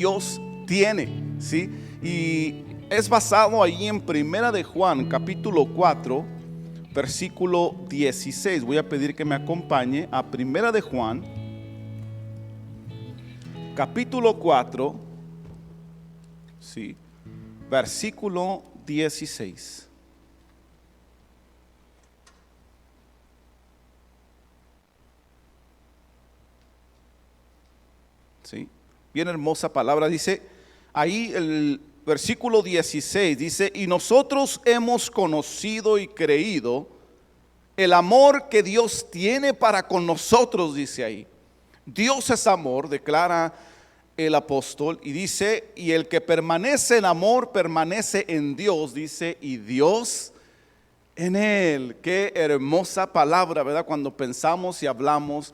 Dios tiene, ¿sí? Y es basado ahí en Primera de Juan, capítulo 4, versículo 16. Voy a pedir que me acompañe a Primera de Juan, capítulo 4, ¿sí? Versículo 16. ¿Sí? Bien hermosa palabra, dice ahí el versículo 16, dice: y nosotros hemos conocido y creído el amor que Dios tiene para con nosotros, dice ahí. Dios es amor, declara el apóstol, y dice: y el que permanece en amor permanece en Dios, dice, y Dios en él. Qué hermosa palabra, ¿verdad? Cuando pensamos y hablamos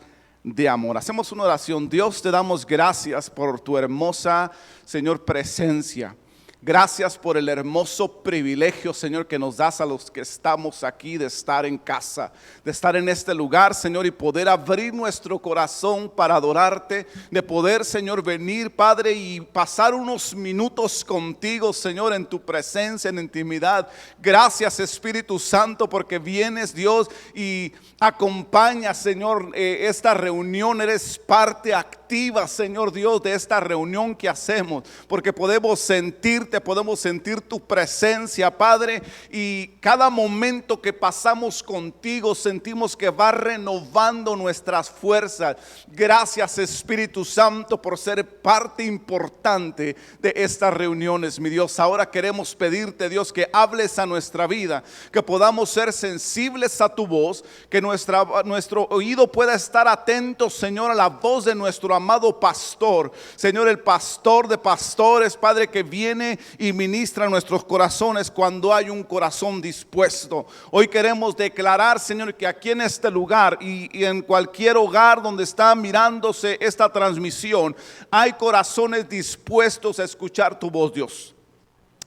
de amor. Hacemos una oración. Dios, te damos gracias por tu hermosa, Señor, presencia. Gracias por el hermoso privilegio, Señor, que nos das a los que estamos aquí de estar en casa, de estar en este lugar, Señor, y poder abrir nuestro corazón para adorarte, de poder, Señor, venir, Padre, y pasar unos minutos contigo, Señor, en tu presencia, en intimidad. Gracias, Espíritu Santo, porque vienes, Dios, y acompañas, Señor, esta reunión. Eres parte activa, Señor Dios, de esta reunión que hacemos, porque podemos sentirte, podemos sentir tu presencia, Padre, y cada momento que pasamos contigo sentimos que va renovando nuestras fuerzas. Gracias, Espíritu Santo, por ser parte importante de estas reuniones, mi Dios. Ahora queremos pedirte, Dios, que hables a nuestra vida, que podamos ser sensibles a tu voz, que nuestro oído pueda estar atento, Señor, a la voz de nuestro amado pastor, Señor, el pastor de pastores, Padre, que viene y ministra nuestros corazones cuando hay un corazón dispuesto. Hoy queremos declarar, Señor, que aquí en este lugar y en cualquier hogar donde está mirándose esta transmisión, hay corazones dispuestos a escuchar tu voz, Dios.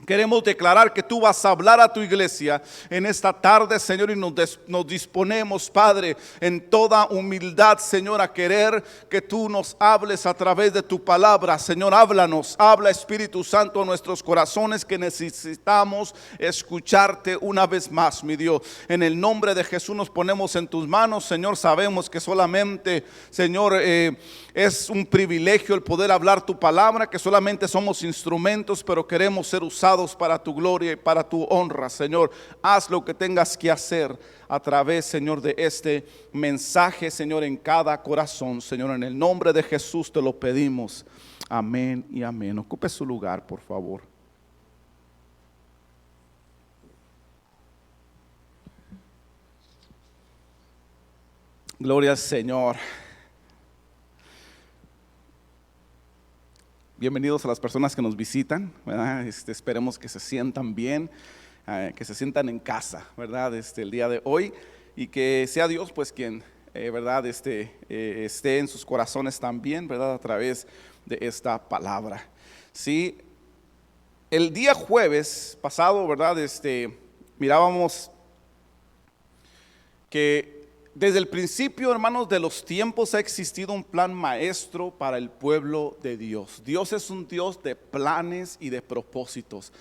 Queremos declarar que tú vas a hablar a tu iglesia en esta tarde, Señor, y nos disponemos, Padre, en toda humildad, Señor, a querer que tú nos hables a través de tu palabra. Señor, háblanos, habla, Espíritu Santo, a nuestros corazones, que necesitamos escucharte una vez más, mi Dios. En el nombre de Jesús nos ponemos en tus manos, Señor. Sabemos que solamente, Señor, es un privilegio el poder hablar tu palabra, que solamente somos instrumentos, pero queremos ser usados para tu gloria y para tu honra, Señor. Haz lo que tengas que hacer a través, Señor, de este mensaje, Señor, en cada corazón, Señor. En el nombre de Jesús te lo pedimos. Amén y amén. Ocupe su lugar, por favor. Gloria al Señor. Bienvenidos a las personas que nos visitan, ¿verdad? Esperemos que se sientan bien, que se sientan en casa, ¿verdad? El día de hoy, y que sea Dios, pues, quien, ¿verdad? Esté en sus corazones también, ¿verdad? A través de esta palabra. Sí, el día jueves pasado, ¿verdad? Mirábamos que desde el principio, hermanos, de los tiempos ha existido un plan maestro para el pueblo de Dios. Dios es un Dios de planes y de propósitos.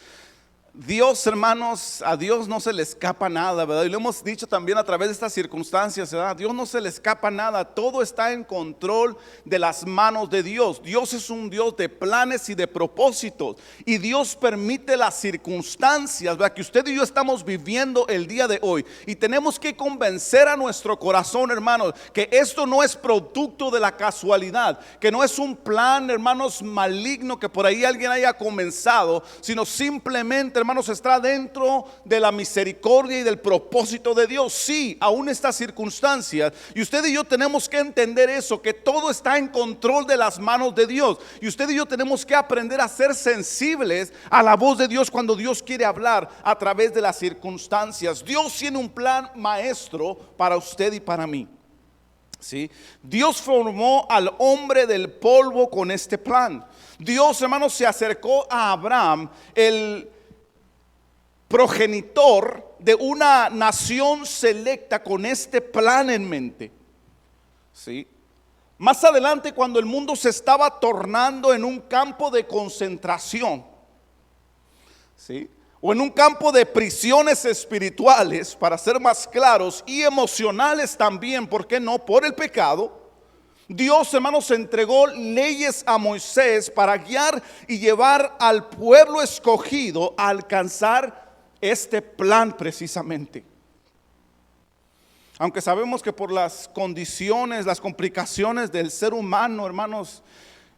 Dios, hermanos, a Dios no se le escapa nada, ¿verdad? Y lo hemos dicho también a través de estas circunstancias, ¿verdad? A Dios no se le escapa nada, todo está en control de las manos de Dios. Dios es un Dios de planes y de propósitos, y Dios permite las circunstancias, ¿verdad?, que usted y yo estamos viviendo el día de hoy, y tenemos que convencer a nuestro corazón, hermanos, que esto no es producto de la casualidad, que no es un plan, hermanos, maligno que por ahí alguien haya comenzado, sino simplemente, hermanos, está dentro de la misericordia y del propósito de Dios. Sí, aún estas circunstancias, y usted y yo tenemos que entender eso, que todo está en control de las manos de Dios, y usted y yo tenemos que aprender a ser sensibles a la voz de Dios cuando Dios quiere hablar a través de las circunstancias. Dios tiene un plan maestro para usted y para mí. ¿Sí? Dios formó al hombre del polvo con este plan. Dios, hermanos, se acercó a Abraham, el progenitor de una nación selecta, con este plan en mente. ¿Sí? Más adelante, cuando el mundo se estaba tornando en un campo de concentración, ¿sí?, o en un campo de prisiones espirituales, para ser más claros, y emocionales también, ¿por qué no? Por el pecado. Dios, hermanos, entregó leyes a Moisés para guiar y llevar al pueblo escogido a alcanzar este plan precisamente. Aunque sabemos que por las condiciones, las complicaciones del ser humano, hermanos,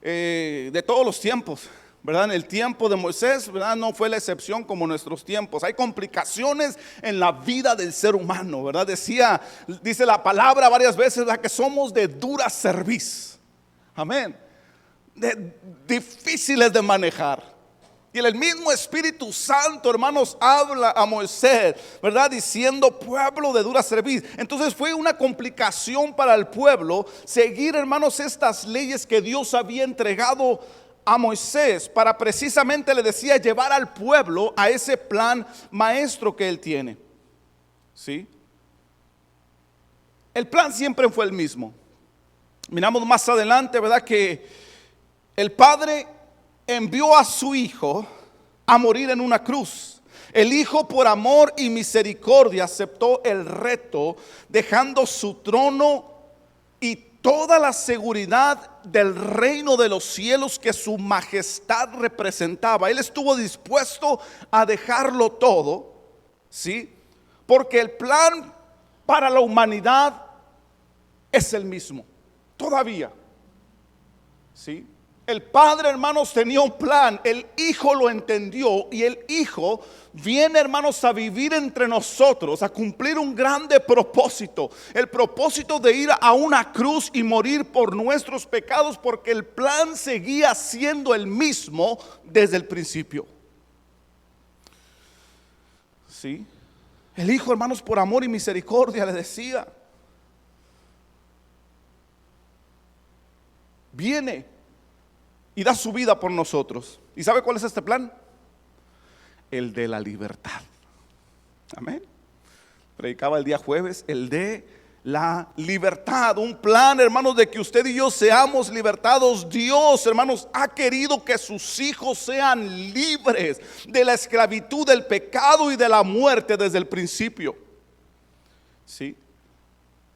de todos los tiempos, ¿verdad? En el tiempo de Moisés, ¿verdad?, no fue la excepción como en nuestros tiempos. Hay complicaciones en la vida del ser humano, ¿verdad? Dice la palabra varias veces, ¿verdad?, que somos de dura cerviz. Amén. Difíciles de manejar. Y el mismo Espíritu Santo, hermanos, habla a Moisés, ¿verdad?, diciendo pueblo de dura cerviz. Entonces fue una complicación para el pueblo seguir, hermanos, estas leyes que Dios había entregado a Moisés para precisamente, le decía, llevar al pueblo a ese plan maestro que él tiene. ¿Sí? El plan siempre fue el mismo. Miramos más adelante, ¿verdad?, que el Padre envió a su Hijo a morir en una cruz. El Hijo, por amor y misericordia, aceptó el reto, dejando su trono y toda la seguridad del reino de los cielos que su majestad representaba. Él estuvo dispuesto a dejarlo todo, ¿sí?, porque el plan para la humanidad es el mismo, todavía, ¿sí? El Padre, hermanos, tenía un plan, el Hijo lo entendió y el Hijo viene, hermanos, a vivir entre nosotros, a cumplir un grande propósito, el propósito de ir a una cruz y morir por nuestros pecados, porque el plan seguía siendo el mismo desde el principio. ¿Sí? El Hijo, hermanos, por amor y misericordia, le decía, viene y da su vida por nosotros. ¿Y sabe cuál es este plan? El de la libertad. Amén. Predicaba el día jueves, el de la libertad. Un plan, hermanos, de que usted y yo seamos libertados. Dios, hermanos, ha querido que sus hijos sean libres de la esclavitud, del pecado y de la muerte desde el principio. ¿Sí?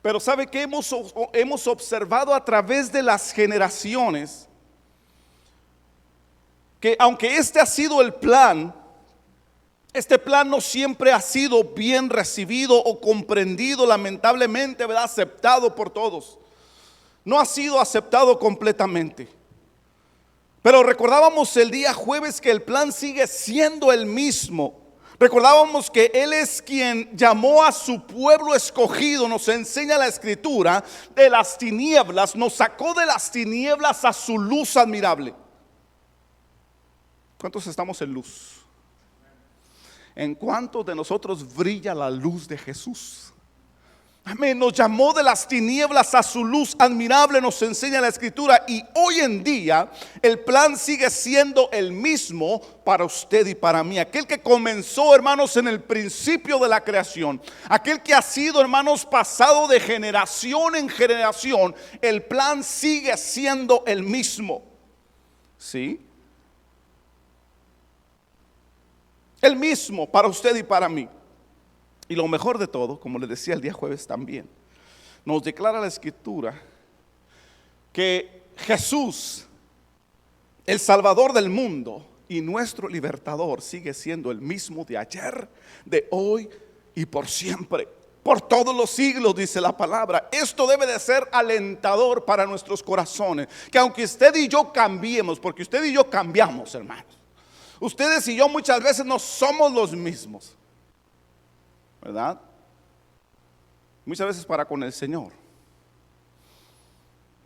Pero ¿sabe qué hemos observado a través de las generaciones? Que aunque este ha sido el plan, este plan no siempre ha sido bien recibido o comprendido, lamentablemente, ¿verdad?, aceptado por todos. No ha sido aceptado completamente. Pero recordábamos el día jueves que el plan sigue siendo el mismo. Recordábamos que Él es quien llamó a su pueblo escogido, nos enseña la Escritura, de las tinieblas, nos sacó de las tinieblas a su luz admirable. ¿Cuántos estamos en luz? ¿En cuántos de nosotros brilla la luz de Jesús? Amén. Nos llamó de las tinieblas a su luz admirable, nos enseña la Escritura. Y hoy en día el plan sigue siendo el mismo para usted y para mí. Aquel que comenzó, hermanos, en el principio de la creación, aquel que ha sido, hermanos, pasado de generación en generación, el plan sigue siendo el mismo. ¿Sí? El mismo para usted y para mí. Y lo mejor de todo, como les decía el día jueves también, nos declara la Escritura que Jesús, el Salvador del mundo y nuestro libertador, sigue siendo el mismo de ayer, de hoy y por siempre, por todos los siglos, dice la palabra. Esto debe de ser alentador para nuestros corazones, que aunque usted y yo cambiemos, porque usted y yo cambiamos, hermanos, ustedes y yo muchas veces no somos los mismos, ¿verdad? Muchas veces para con el Señor.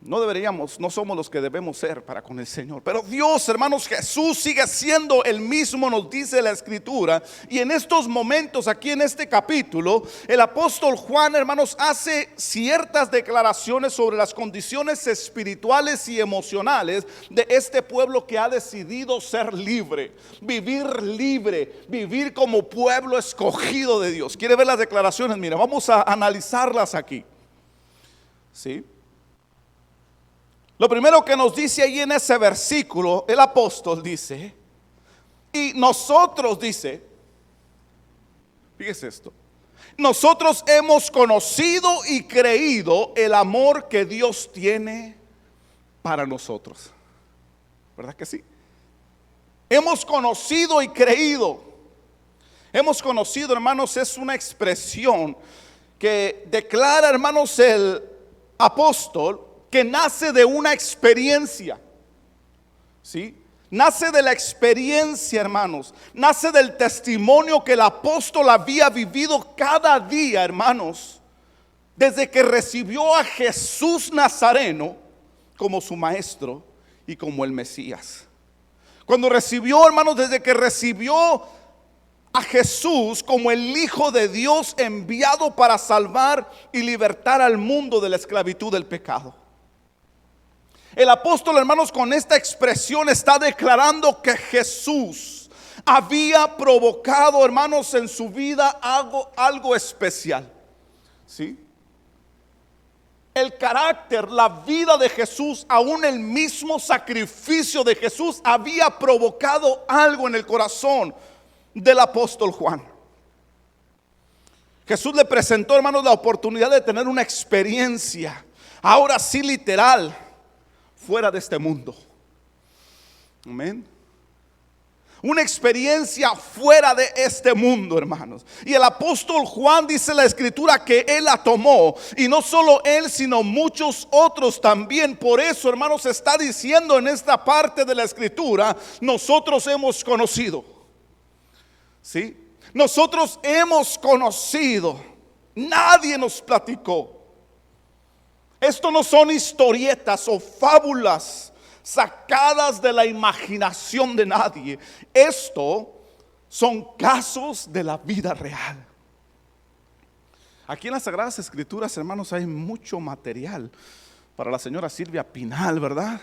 No somos los que debemos ser para con el Señor. Pero Dios, hermanos, Jesús sigue siendo el mismo, nos dice la Escritura. Y en estos momentos, aquí en este capítulo, el apóstol Juan, hermanos, hace ciertas declaraciones sobre las condiciones espirituales y emocionales de este pueblo que ha decidido ser libre, vivir como pueblo escogido de Dios. ¿Quiere ver las declaraciones? Mira, vamos a analizarlas aquí. ¿Sí? Lo primero que nos dice ahí en ese versículo, el apóstol dice, y nosotros dice, fíjese esto, nosotros hemos conocido y creído el amor que Dios tiene para nosotros. ¿Verdad que sí? Hemos conocido y creído. Hemos conocido, hermanos, es una expresión que declara, hermanos, el apóstol, que nace de una experiencia. ¿Sí? Nace de la experiencia, hermanos. Nace del testimonio que el apóstol había vivido cada día, hermanos, desde que recibió a Jesús Nazareno como su maestro y como el Mesías. Cuando recibió, hermanos, desde que recibió a Jesús como el Hijo de Dios enviado para salvar y libertar al mundo de la esclavitud del pecado. El apóstol, hermanos, con esta expresión está declarando que Jesús había provocado, hermanos, en su vida algo especial. ¿Sí? El carácter, la vida de Jesús, aún el mismo sacrificio de Jesús había provocado algo en el corazón del apóstol Juan. Jesús le presentó, hermanos, la oportunidad de tener una experiencia, ahora sí literal, fuera de este mundo. Amén. Una experiencia fuera de este mundo, hermanos. Y el apóstol Juan, dice la escritura, que él la tomó. Y no solo él, sino muchos otros también. Por eso, hermanos, está diciendo en esta parte de la escritura, nosotros hemos conocido. ¿Sí? Nosotros hemos conocido. Nadie nos platicó. Esto no son historietas o fábulas sacadas de la imaginación de nadie. Esto son casos de la vida real. Aquí en las Sagradas Escrituras, hermanos, hay mucho material para la señora Silvia Pinal, ¿verdad?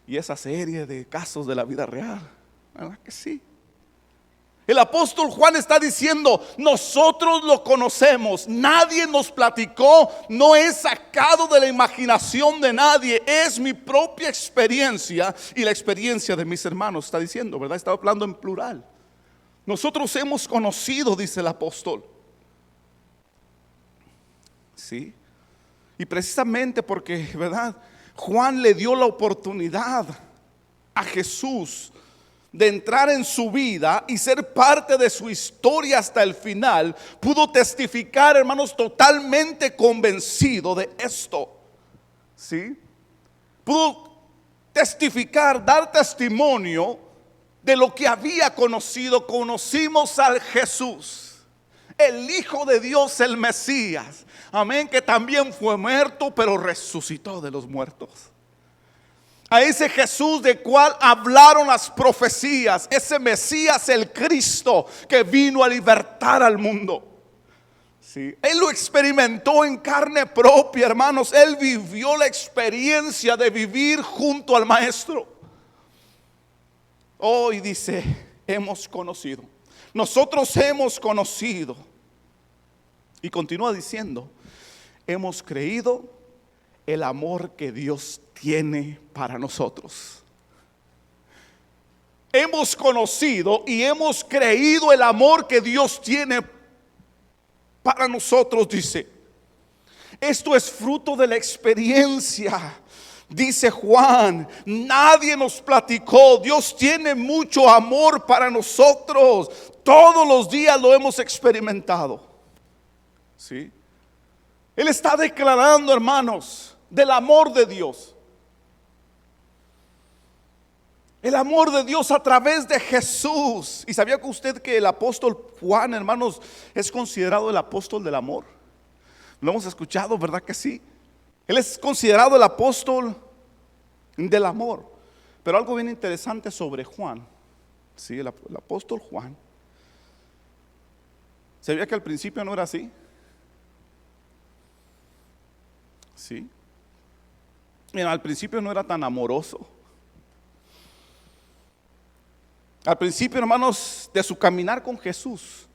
Y esa serie de casos de la vida real, ¿verdad que sí? El apóstol Juan está diciendo, nosotros lo conocemos, nadie nos platicó, no es sacado de la imaginación de nadie, es mi propia experiencia y la experiencia de mis hermanos, está diciendo, ¿verdad? Está hablando en plural. Nosotros hemos conocido, dice el apóstol. Sí. Y precisamente porque, ¿verdad? Juan le dio la oportunidad a Jesús de entrar en su vida y ser parte de su historia hasta el final, pudo testificar, hermanos, totalmente convencido de esto. ¿Sí? Pudo testificar, dar testimonio de lo que había conocido. Conocimos al Jesús, el Hijo de Dios, el Mesías. Amén, que también fue muerto, pero resucitó de los muertos. A ese Jesús de cual hablaron las profecías, ese Mesías, el Cristo, que vino a libertar al mundo. ¿Sí? Él lo experimentó en carne propia, hermanos. Él vivió la experiencia de vivir junto al Maestro. Hoy dice, hemos conocido. Nosotros hemos conocido. Y continúa diciendo, hemos creído el amor que Dios tiene para nosotros. Hemos conocido y hemos creído el amor que Dios tiene para nosotros, dice. Esto es fruto de la experiencia. Dice Juan, nadie nos platicó. Dios tiene mucho amor para nosotros. Todos los días lo hemos experimentado. ¿Sí? Él está declarando, hermanos, del amor de Dios. El amor de Dios a través de Jesús. ¿Y sabía que usted que el apóstol Juan, hermanos, es considerado el apóstol del amor? Lo hemos escuchado, ¿verdad que sí? Él es considerado el apóstol del amor. Pero algo bien interesante sobre Juan, ¿sí? El apóstol Juan. ¿Sabía que al principio no era así? Sí. Mira, al principio no era tan amoroso. Al principio, hermanos, de su caminar con Jesús,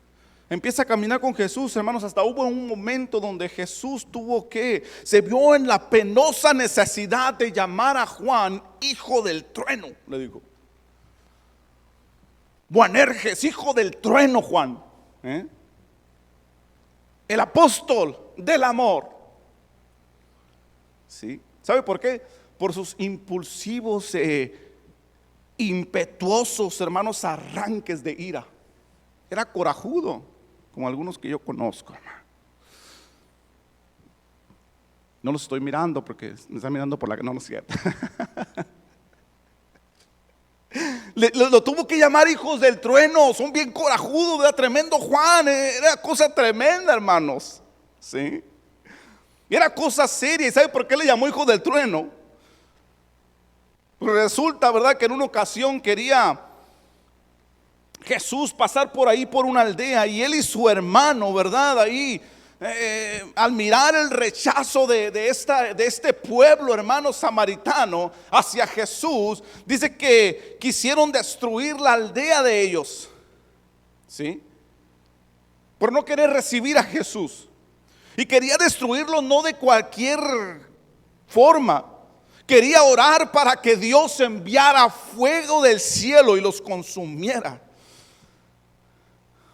empieza a caminar con Jesús, hermanos, hasta hubo un momento donde Jesús se vio en la penosa necesidad de llamar a Juan hijo del trueno, le digo. Boanerges, hijo del trueno, Juan. El apóstol del amor. ¿Sí? ¿Sabe por qué? Por sus impulsivos, impetuosos, hermanos, arranques de ira. Era corajudo, como algunos que yo conozco, hermano. No los estoy mirando porque me están mirando por la que no es cierto. Lo tuvo que llamar hijos del trueno. Son bien corajudos, ¿verdad? Tremendo Juan. Era cosa tremenda, hermanos. ¿Sí? Era cosa seria. ¿Y sabe por qué le llamó hijo del trueno? Pues resulta, ¿verdad?, que en una ocasión quería Jesús pasar por ahí por una aldea, y él y su hermano, ¿verdad?, ahí al mirar el rechazo de este pueblo, hermano samaritano, hacia Jesús, dice que quisieron destruir la aldea de ellos, ¿sí? Por no querer recibir a Jesús. Y quería destruirlo no de cualquier forma. Quería orar para que Dios enviara fuego del cielo y los consumiera.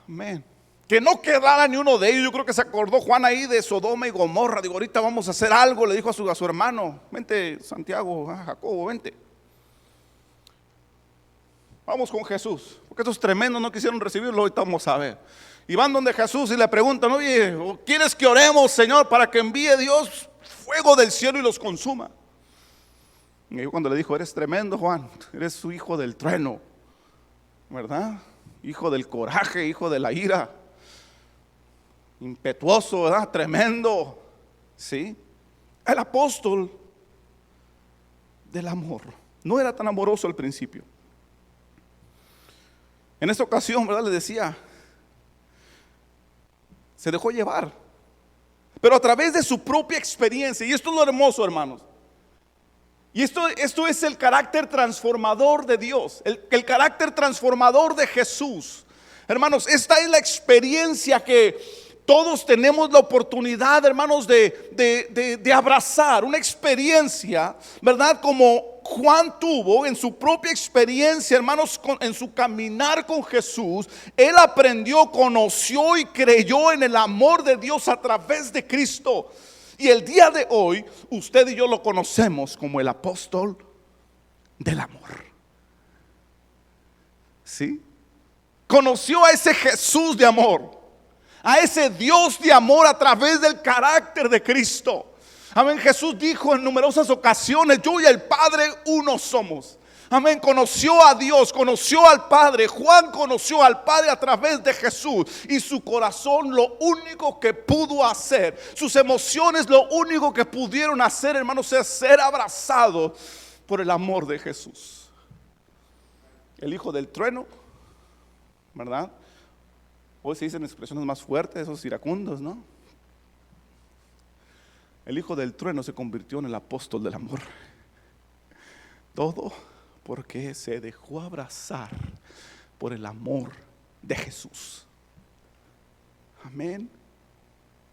Amén. Que no quedara ni uno de ellos. Yo creo que se acordó Juan ahí de Sodoma y Gomorra. Digo, ahorita vamos a hacer algo. Le dijo a su hermano: vente, Santiago, Jacobo, vente. Vamos con Jesús. Porque estos tremendos no quisieron recibirlo. Ahorita vamos a ver. Y van donde Jesús y le preguntan: oye, ¿quieres que oremos, Señor, para que envíe Dios fuego del cielo y los consuma? Y yo cuando le dijo: eres tremendo, Juan, eres su hijo del trueno, ¿verdad? Hijo del coraje, hijo de la ira, impetuoso, ¿verdad? Tremendo, ¿sí? El apóstol del amor. No era tan amoroso al principio. En esta ocasión, ¿verdad?, le decía, se dejó llevar, pero a través de su propia experiencia. Y esto es lo hermoso, hermanos. Y esto es el carácter transformador de Dios, el carácter transformador de Jesús. Hermanos, esta es la experiencia que todos tenemos la oportunidad, hermanos, de abrazar. Una experiencia, ¿verdad?, como Juan tuvo en su propia experiencia, hermanos, en su caminar con Jesús. Él aprendió, conoció y creyó en el amor de Dios a través de Cristo. Y el día de hoy, usted y yo lo conocemos como el apóstol del amor. ¿Sí? Conoció a ese Jesús de amor, a ese Dios de amor a través del carácter de Cristo. Amén. Jesús dijo en numerosas ocasiones: yo y el Padre uno somos. Amén. Conoció a Dios, conoció al Padre. Juan conoció al Padre a través de Jesús. Y su corazón lo único que pudo hacer, sus emociones lo único que pudieron hacer, hermanos, es ser abrazado por el amor de Jesús. El hijo del trueno, ¿verdad? Hoy se dicen expresiones más fuertes, esos iracundos, ¿no? El hijo del trueno se convirtió en el apóstol del amor. Todo porque se dejó abrazar por el amor de Jesús. Amén.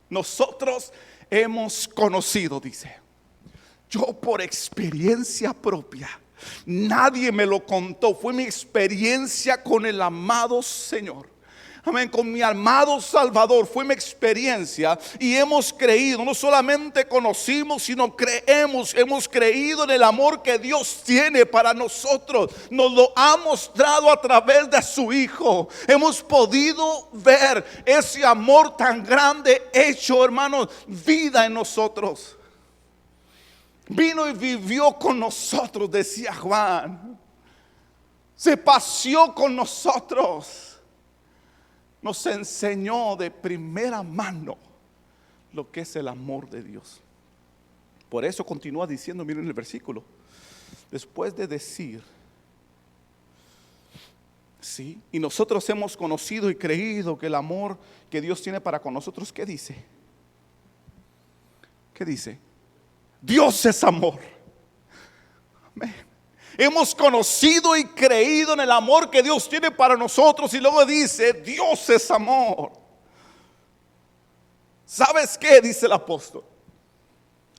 Nosotros hemos conocido, dice, yo por experiencia propia, nadie me lo contó, fue mi experiencia con el amado Señor. Amén, con mi amado Salvador, fue mi experiencia. Y hemos creído, no solamente conocimos, sino creemos, hemos creído en el amor que Dios tiene para nosotros. Nos lo ha mostrado a través de su Hijo. Hemos podido ver ese amor tan grande hecho, hermanos, vida en nosotros. Vino y vivió con nosotros, decía Juan. Se paseó con nosotros. Nos enseñó de primera mano lo que es el amor de Dios. Por eso continúa diciendo, miren el versículo, después de decir, sí, y nosotros hemos conocido y creído que el amor que Dios tiene para con nosotros, ¿qué dice? ¿Qué dice? Dios es amor. Amén. Hemos conocido y creído en el amor que Dios tiene para nosotros. Y luego dice, Dios es amor. ¿Sabes qué? Dice el apóstol.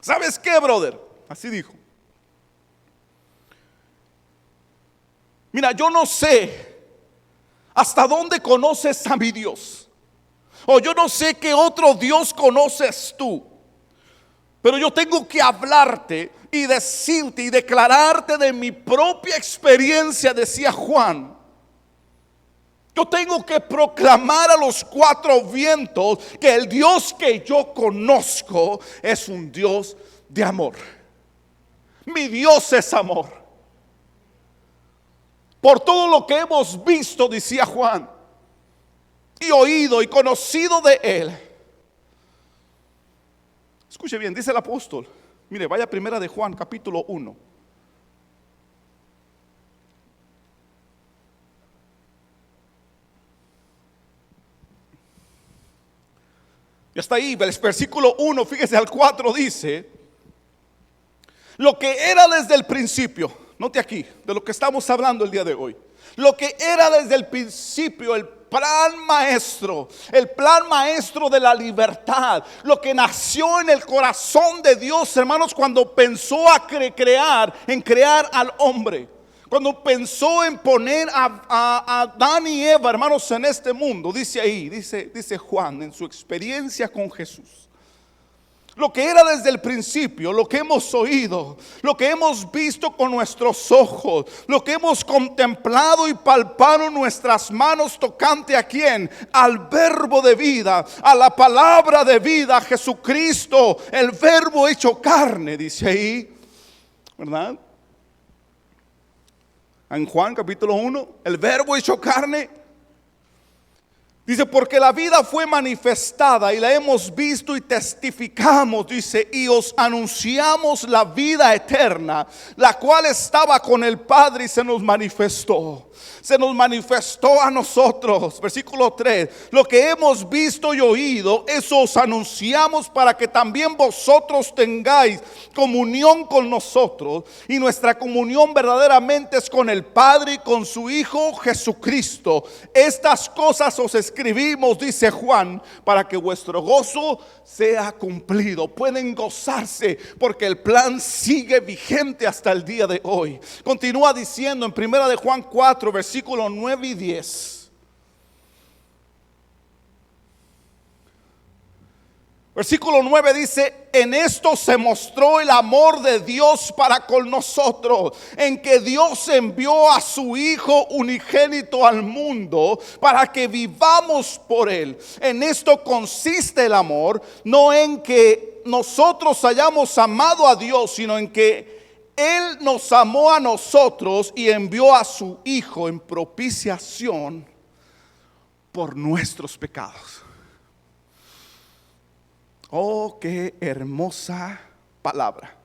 ¿Sabes qué, brother? Así dijo. Mira, yo no sé hasta dónde conoces a mi Dios, o yo no sé qué otro Dios conoces tú, pero yo tengo que hablarte y decirte y declararte de mi propia experiencia, decía Juan. Yo tengo que proclamar a los cuatro vientos que el Dios que yo conozco es un Dios de amor. Mi Dios es amor. Por todo lo que hemos visto, decía Juan, y oído y conocido de Él. Escuche bien, dice el apóstol. Mire, vaya primera de Juan, capítulo 1. Y hasta ahí, el versículo 1, fíjese al 4 dice: lo que era desde el principio, note aquí, de lo que estamos hablando el día de hoy. Lo que era desde el principio, el plan maestro de la libertad, lo que nació en el corazón de Dios, hermanos, cuando pensó crear al hombre. Cuando pensó en poner a Adán y Eva, hermanos, en este mundo, dice ahí, dice Juan, en su experiencia con Jesús. Lo que era desde el principio, lo que hemos oído, lo que hemos visto con nuestros ojos, lo que hemos contemplado y palpado nuestras manos tocante a quién, al verbo de vida, a la palabra de vida, Jesucristo, el verbo hecho carne, dice ahí, ¿verdad? En Juan capítulo 1, el verbo hecho carne. Dice, porque la vida fue manifestada y la hemos visto y testificamos, dice, y os anunciamos la vida eterna, la cual estaba con el Padre y se nos manifestó. Se nos manifestó a nosotros. Versículo 3. Lo que hemos visto y oído, eso os anunciamos para que también vosotros tengáis comunión con nosotros. Y nuestra comunión verdaderamente es con el Padre y con su Hijo Jesucristo. Estas cosas os escribimos, dice Juan, para que vuestro gozo sea cumplido. Pueden gozarse porque el plan sigue vigente hasta el día de hoy. Continúa diciendo en primera de Juan 4, versículos 9 y 10. Versículo 9 dice: en esto se mostró el amor de Dios para con nosotros, en que Dios envió a su Hijo unigénito al mundo para que vivamos por Él. En esto consiste el amor, no en que nosotros hayamos amado a Dios, sino en que Él nos amó a nosotros y envió a su Hijo en propiciación por nuestros pecados. Oh, qué hermosa palabra.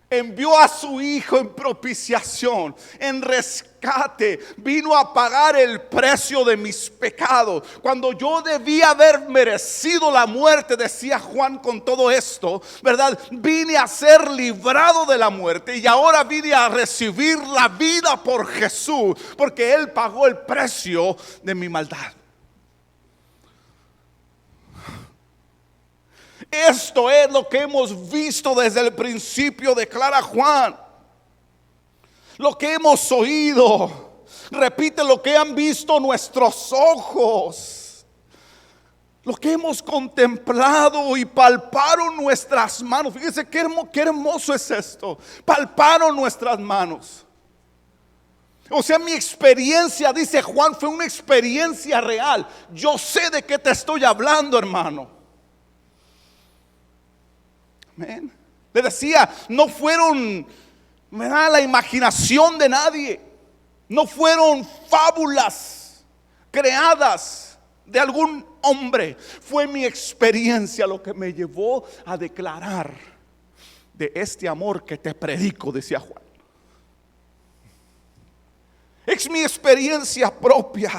Envió a su Hijo en propiciación, en rescate. Vino a pagar el precio de mis pecados. Cuando yo debía haber merecido la muerte, decía Juan con todo esto, ¿verdad? Vine a ser librado de la muerte y ahora vine a recibir la vida por Jesús, porque Él pagó el precio de mi maldad. Esto es lo que hemos visto desde el principio, declara Juan. Lo que hemos oído, repite, lo que han visto nuestros ojos, lo que hemos contemplado y palparon nuestras manos. Fíjense qué hermoso es esto. Palparon nuestras manos. O sea, mi experiencia, dice Juan, fue una experiencia real. Yo sé de qué te estoy hablando, hermano. Amén. Le decía, no fueron la imaginación de nadie, no fueron fábulas creadas de algún hombre. Fue mi experiencia lo que me llevó a declarar de este amor que te predico, decía Juan. Es mi experiencia propia,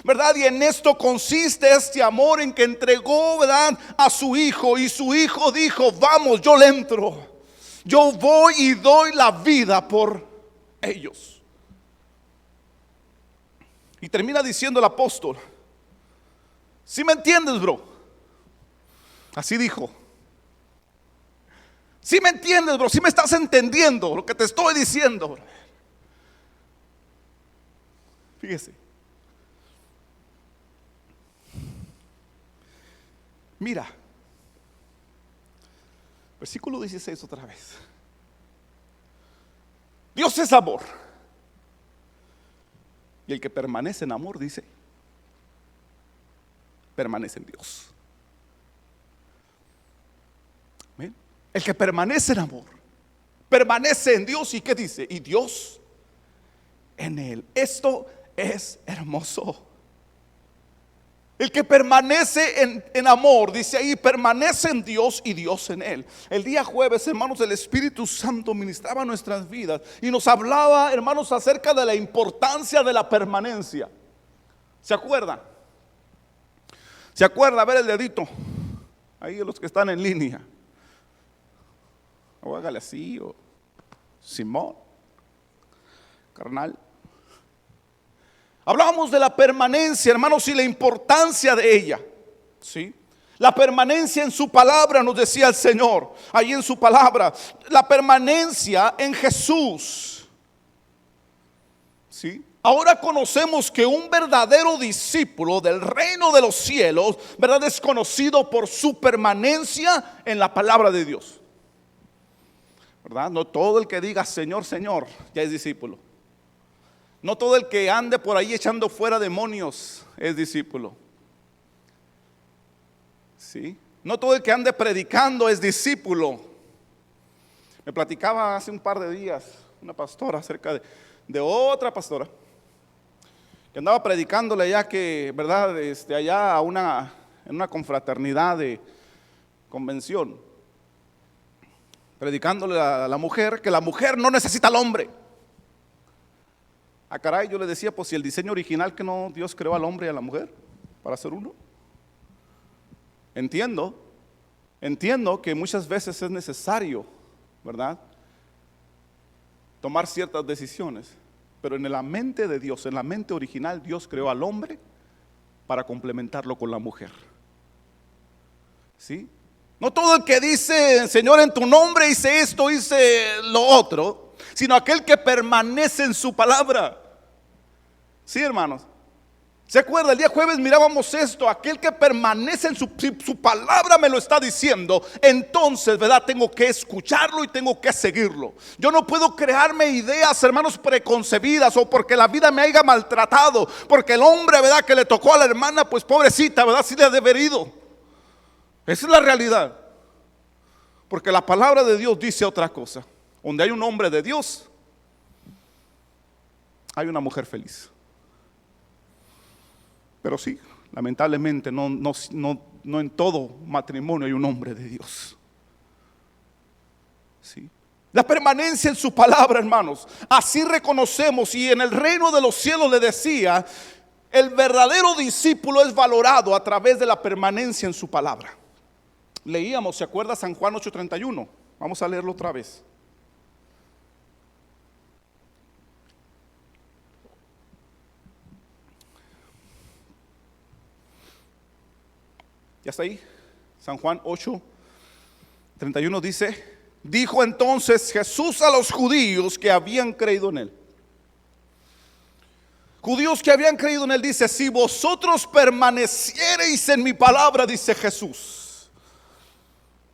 ¿verdad? Y en esto consiste este amor, en que entregó, ¿verdad?, a su Hijo. Y su Hijo dijo: vamos, yo le entro, yo voy y doy la vida por ellos. Y termina diciendo el apóstol: ¿Sí me entiendes, bro? Así dijo. ¿Sí me entiendes, bro? ¿Sí me estás entendiendo lo que te estoy diciendo, bro? Fíjese. Mira. Versículo 16 otra vez. Dios es amor. Y el que permanece en amor, dice, permanece en Dios. ¿Ven? El que permanece en amor, permanece en Dios. ¿Y qué dice? Y Dios en él. Esto es hermoso. El que permanece en amor, dice ahí, permanece en Dios y Dios en él. El día jueves, hermanos, el Espíritu Santo ministraba nuestras vidas y nos hablaba, hermanos, acerca de la importancia de la permanencia. ¿Se acuerdan? ¿Se acuerda? A ver el dedito. Ahí los que están en línea. O hágale así, o Simón, carnal. Hablábamos de la permanencia, hermanos, y la importancia de ella. ¿Sí? La permanencia en su palabra, nos decía el Señor, ahí en su palabra. La permanencia en Jesús. ¿Sí? Ahora conocemos que un verdadero discípulo del reino de los cielos, ¿verdad?, es conocido por su permanencia en la palabra de Dios. ¿Verdad? No todo el que diga Señor, Señor, ya es discípulo. No todo el que ande por ahí echando fuera demonios es discípulo. ¿Sí? No todo el que ande predicando es discípulo. Me platicaba hace un par de días una pastora acerca de otra pastora que andaba predicándole allá que, ¿verdad? Allá en una confraternidad de convención, predicándole a la mujer que la mujer no necesita al hombre. Caray, yo le decía, pues si el diseño original que no Dios creó al hombre y a la mujer para ser uno. Entiendo que muchas veces es necesario, ¿verdad?, tomar ciertas decisiones, pero en la mente de Dios, en la mente original, Dios creó al hombre para complementarlo con la mujer. ¿Sí? No todo el que dice, Señor, en tu nombre hice esto, hice lo otro, sino aquel que permanece en su palabra. Sí, hermanos. ¿Se acuerda? El día jueves mirábamos esto. Aquel que permanece en su palabra me lo está diciendo. Entonces, ¿verdad?, tengo que escucharlo y tengo que seguirlo. Yo no puedo crearme ideas, hermanos, preconcebidas, o porque la vida me haya maltratado, porque el hombre, ¿verdad?, que le tocó a la hermana, pues pobrecita, ¿verdad?, sí le ha de haber ido. Esa es la realidad. Porque la palabra de Dios dice otra cosa. Donde hay un hombre de Dios, hay una mujer feliz. Pero sí, lamentablemente no en todo matrimonio hay un hombre de Dios. ¿Sí? La permanencia en su palabra, hermanos. Así reconocemos, y en el reino de los cielos le decía, el verdadero discípulo es valorado a través de la permanencia en su palabra. Leíamos, ¿se acuerda? San Juan 8:31. Vamos a leerlo otra vez. ¿Ya está ahí? San Juan 8:31 dice: dijo entonces Jesús a los judíos que habían creído en él. Judíos que habían creído en él, dice: si vosotros permaneciereis en mi palabra, dice Jesús.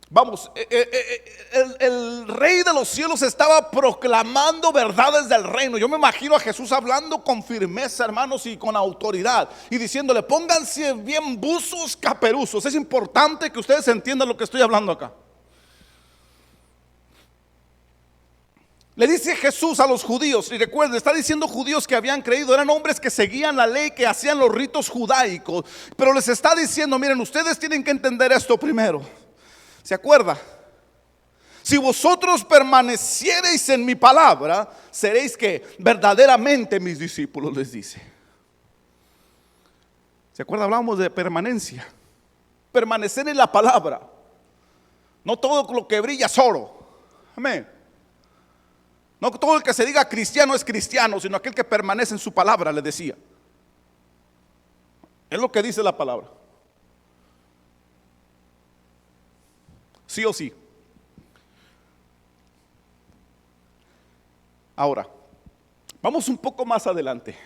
Vamos, el rey de los cielos estaba proclamando verdades del reino. Yo me imagino a Jesús hablando con firmeza, hermanos, y con autoridad, y diciéndole: pónganse bien buzos, caperuzos. Es importante que ustedes entiendan lo que estoy hablando acá. Le dice Jesús a los judíos, y recuerden, está diciendo judíos que habían creído, eran hombres que seguían la ley, que hacían los ritos judaicos, pero les está diciendo: miren, ustedes tienen que entender esto primero. ¿Se acuerda? Si vosotros permaneciereis en mi palabra, seréis que verdaderamente mis discípulos, les dice. ¿Se acuerda? Hablamos de permanencia. Permanecer en la palabra. No todo lo que brilla es oro. Amén. No todo el que se diga cristiano es cristiano, sino aquel que permanece en su palabra, le decía. Es lo que dice la palabra. sí o sí. Ahora, vamos un poco más adelante.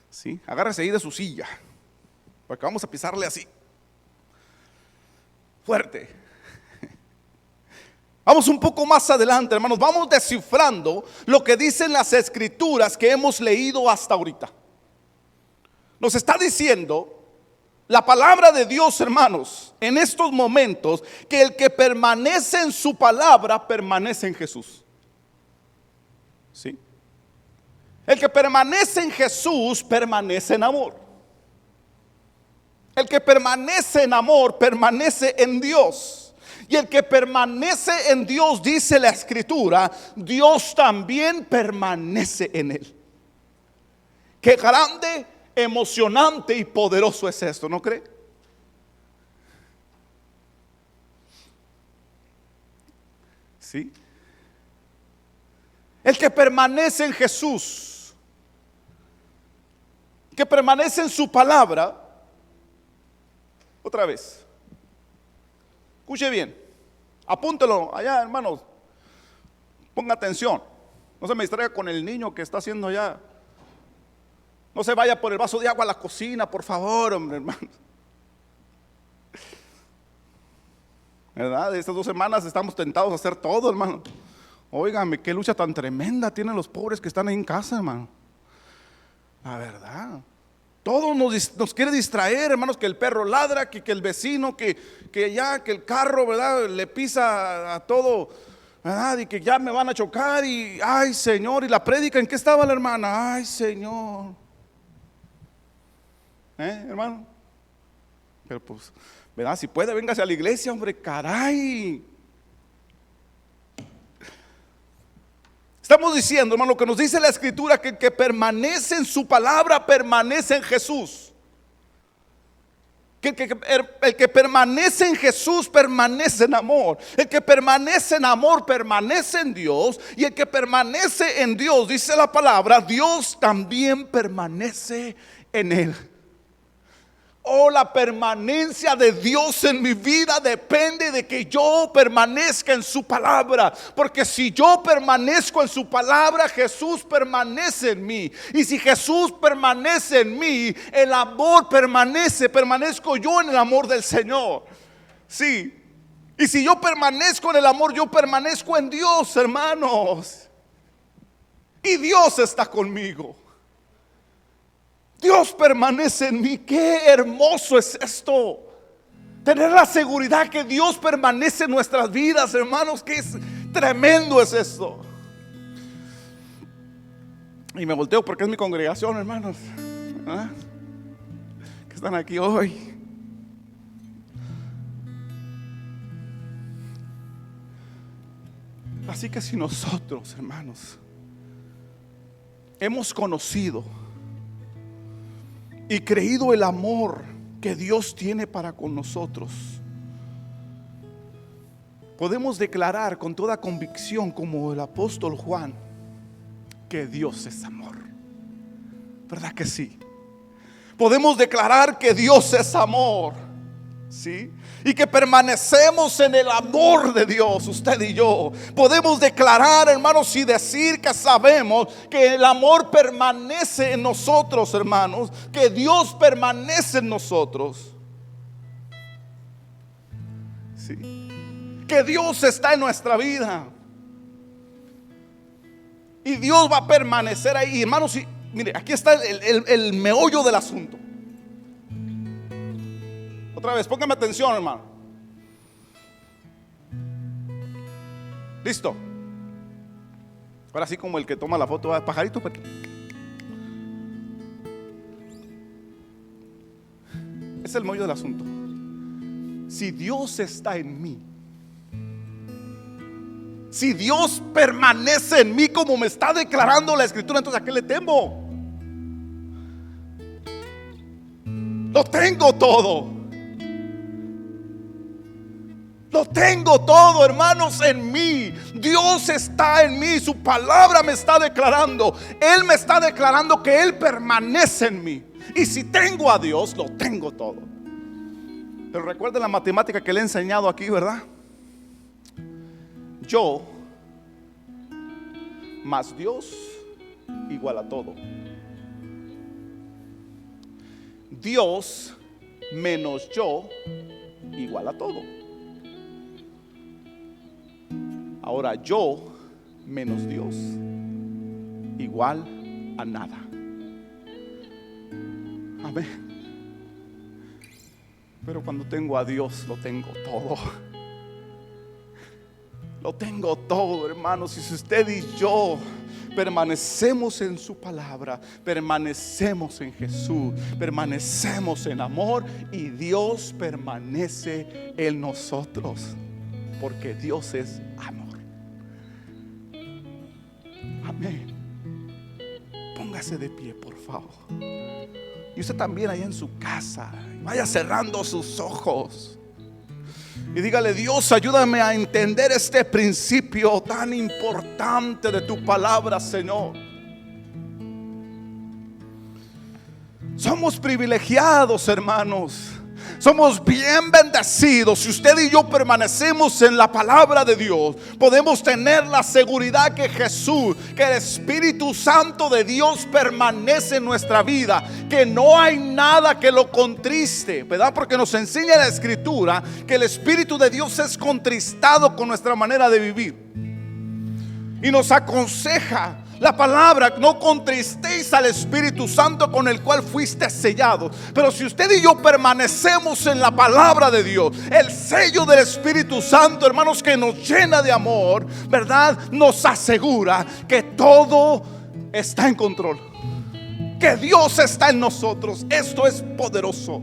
¿Sí? Agárrese ahí de su silla, porque vamos a pisarle así, fuerte. Vamos un poco más adelante, hermanos. Vamos descifrando lo que dicen las escrituras que hemos leído hasta ahorita. Nos está diciendo la palabra de Dios, hermanos, en estos momentos, que el que permanece en su palabra permanece en Jesús. ¿Sí? El que permanece en Jesús permanece en amor. El que permanece en amor permanece en Dios. Y el que permanece en Dios, dice la escritura, Dios también permanece en él. Qué grande, emocionante y poderoso es esto, ¿no cree? ¿Sí? El que permanece en Jesús, que permanece en su palabra. Otra vez, escuche bien, apúntelo allá, hermanos, ponga atención, no se me distraiga con el niño que está haciendo allá. No se vaya por el vaso de agua a la cocina, por favor, hombre, hermanos. ¿Verdad? Estas 2 semanas estamos tentados a hacer todo, hermano. Óigame, qué lucha tan tremenda tienen los pobres que están ahí en casa, hermano. La verdad. Todo nos quiere distraer, hermanos, que el perro ladra, que el vecino, que el carro, ¿verdad? Le pisa a todo, ¿verdad? Y que ya me van a chocar y, ay, Señor, y la prédica, ¿en qué estaba la hermana? Ay, Señor. Hermano. Pero pues, ¿verdad? Si puede, véngase a la iglesia, hombre, caray. Estamos diciendo, hermano, lo que nos dice la escritura, que el que permanece en su palabra permanece en Jesús. Que el que permanece en Jesús permanece en amor. El que permanece en amor permanece en Dios. Y el que permanece en Dios, dice la palabra, Dios también permanece en él. Oh, la permanencia de Dios en mi vida depende de que yo permanezca en su palabra. Porque si yo permanezco en su palabra, Jesús permanece en mí. Y si Jesús permanece en mí, el amor permanezco yo en el amor del Señor. Sí. Y si yo permanezco en el amor, yo permanezco en Dios, hermanos. Y Dios está conmigo. Dios permanece en mí. Qué hermoso es esto. Tener la seguridad que Dios permanece en nuestras vidas, hermanos. Qué tremendo es esto. Y me volteo porque es mi congregación, hermanos, que están aquí hoy. Así que si nosotros, hermanos, hemos conocido y creído el amor que Dios tiene para con nosotros, podemos declarar con toda convicción, como el apóstol Juan, que Dios es amor. ¿Verdad que sí? Podemos declarar que Dios es amor, ¿sí? Y que permanecemos en el amor de Dios, usted y yo. Podemos declarar, hermanos, y decir que sabemos que el amor permanece en nosotros, hermanos, que Dios permanece en nosotros, ¿sí? Que Dios está en nuestra vida y Dios va a permanecer ahí, hermanos. Y mire, aquí está el meollo del asunto. Otra vez, póngame atención, hermano. Listo. Ahora sí, como el que toma la foto, pajarito. Es el meollo del asunto. Si Dios está en mí, si Dios permanece en mí como me está declarando la escritura, entonces ¿a qué le temo? Lo tengo todo. Lo tengo todo, hermanos, en mí. Dios está en mí. Su palabra me está declarando. Él me está declarando que Él permanece en mí. Y si tengo a Dios, lo tengo todo. Pero recuerden la matemática que le he enseñado aquí, ¿verdad? Yo más Dios igual a todo. Dios menos yo igual a todo. Ahora yo menos Dios igual a nada. Amén. Pero cuando tengo a Dios lo tengo todo. Lo tengo todo, hermanos. Y si usted y yo permanecemos en su palabra, permanecemos en Jesús, permanecemos en amor, y Dios permanece en nosotros, porque Dios es amor. Amén. Póngase de pie, por favor. Y usted también allá en su casa, vaya cerrando sus ojos y dígale: Dios, ayúdame a entender este principio tan importante de tu palabra, Señor. Somos privilegiados, hermanos. Somos bien bendecidos. Si usted y yo permanecemos en la palabra de Dios, podemos tener la seguridad que Jesús, que el Espíritu Santo de Dios permanece en nuestra vida, que no hay nada que lo contriste, ¿verdad? Porque nos enseña la Escritura que el Espíritu de Dios es contristado con nuestra manera de vivir, y nos aconseja la palabra: no contristéis al Espíritu Santo con el cual fuiste sellado. Pero si usted y yo permanecemos en la palabra de Dios, el sello del Espíritu Santo, hermanos, que nos llena de amor, ¿verdad?, nos asegura que todo está en control, que Dios está en nosotros. Esto es poderoso.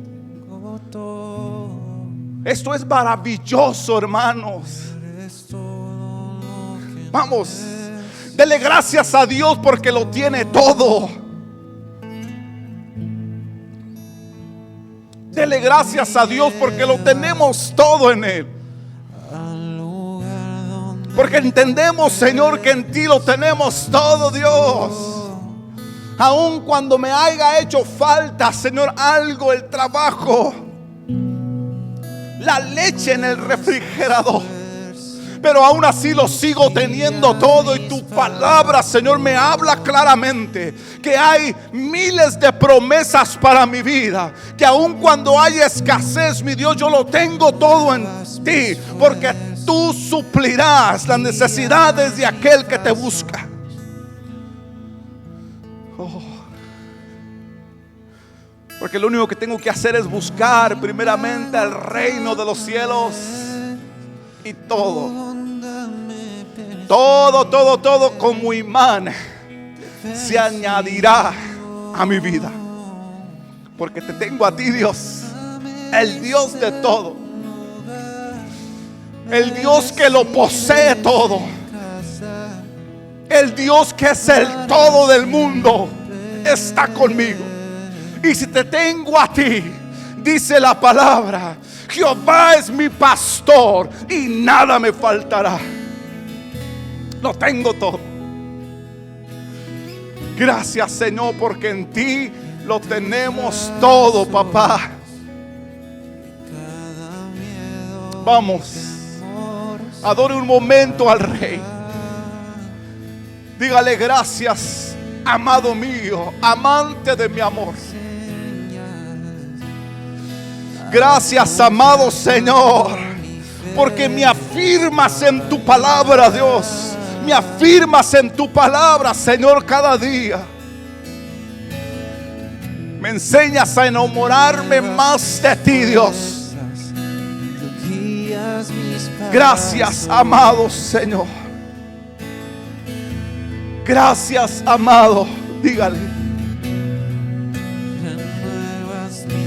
Esto es maravilloso, hermanos. Vamos, dele gracias a Dios porque lo tiene todo. Dele gracias a Dios porque lo tenemos todo en Él. Porque entendemos, Señor, que en ti lo tenemos todo, Dios. Aun cuando me haya hecho falta, Señor, algo, el trabajo, la leche en el refrigerador, pero aún así lo sigo teniendo todo. Y tu palabra, Señor, me habla claramente que hay miles de promesas para mi vida, que aun cuando hay escasez, mi Dios, yo lo tengo todo en ti, porque tú suplirás las necesidades de aquel que te busca. Porque lo único que tengo que hacer es buscar primeramente el reino de los cielos, y todo como imán se añadirá a mi vida. Porque te tengo a ti, Dios, el Dios de todo, el Dios que lo posee todo, el Dios que es el todo del mundo, está conmigo. Y si te tengo a ti, dice la palabra: Jehová es mi pastor y nada me faltará. Lo tengo todo. Gracias, Señor, porque en ti lo tenemos todo, papá. Vamos, adore un momento al Rey. Dígale: gracias, amado mío, amante de mi amor. Gracias, amado Señor, porque me afirmas en tu palabra, Dios. Me afirmas en tu palabra, Señor, cada día. Me enseñas a enamorarme más de ti, Dios. Gracias, amado Señor. Gracias, amado. Dígale.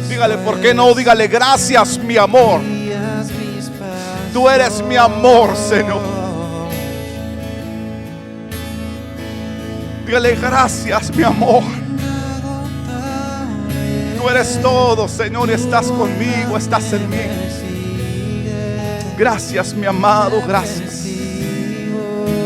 Dígale, ¿por qué no? Dígale: gracias, mi amor. Tú eres mi amor, Señor. Dígale: gracias, mi amor. Tú eres todo, Señor, y estás conmigo, estás en mí. Gracias, mi amado, gracias.